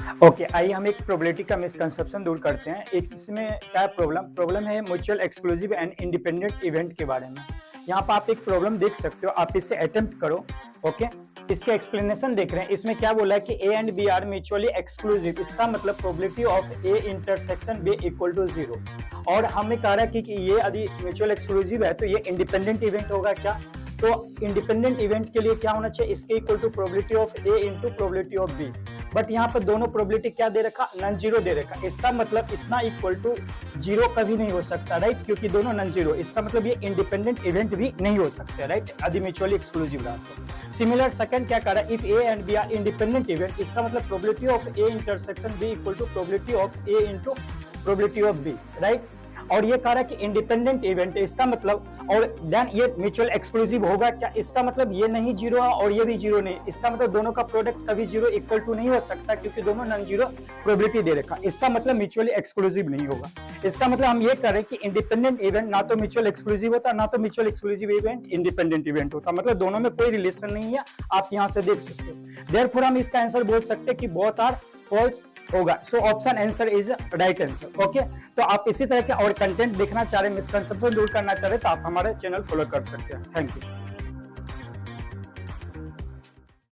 Okay, आइए हम एक प्रोबेबिलिटी का मिसकंसेप्शन दूर करते हैं। एक इसमें क्या प्रॉब्लम है mutual exclusive and independent event के बारे में। यहाँ पर आप एक प्रॉब्लम देख सकते हो, आप इसे अटेम्प्ट करो। ओके, इसके एक्सप्लेनेशन देख रहे हैं। इसमें क्या बोला है कि A and B are mutually exclusive. इसका मतलब probability of A intersection B equal to 0। और हमें कह रहा है कि ये यदि म्यूचुअल एक्सक्लूसिव है तो ये इंडिपेंडेंट इवेंट होगा क्या? तो इंडिपेंडेंट इवेंट के लिए क्या होना चाहिए? इसके equal to probability of A into probability of B. But यहाँ पर दोनों प्रोबेबिलिटी क्या दे रखा? नॉन जीरो दे रखा। इसका मतलब इतना इक्वल टू जीरो कभी नहीं हो सकता, राइट? क्योंकि दोनों नॉन जीरो। इसका मतलब ये इंडिपेंडेंट इवेंट भी नहीं हो सकते, राइट? यदि म्यूचुअली एक्सक्लूसिव रहा तो। सिमिलर सेकंड क्या कर रहा है? If A and B are independent event, इसका मतलब probability of A intersection B equal to probability of A into probability of B, right? और ये कह रहा है कि इंडिपेंडेंट इवेंट है, इसका मतलब, और देन ये म्यूचुअल एक्सक्लूसिव होगा क्या? इसका मतलब ये नहीं जीरो है और ये भी जीरो नहीं। इसका मतलब दोनों का प्रोडक्ट कभी जीरो इक्वल टू नहीं हो सकता, क्योंकि दोनों नॉन जीरो प्रोबेबिलिटी दे रखा। इसका मतलब म्यूचुअली एक्सक्लूसिव नहीं होगा। इसका मतलब हम ये कह रहे हैं कि इंडिपेंडेंट इवेंट ना तो म्यूचुअल एक्सक्लूसिव होता, ना तो mutual exclusive event independent event होता। मतलब दोनों में कोई रिलेशन नहीं है, आप यहाँ से देख सकते हो। देयरफॉर हम इसका आंसर बोल सकते हैं कि बोथ आर फॉल्स होगा। So option answer is right answer. Okay, तो आप इसी तरह के और कंटेंट देखना चाह रहे हैं, मिसकंसेप्शन दूर करना चाह रहे हैं, तो आप हमारे चैनल फॉलो कर सकते हैं। Thank you.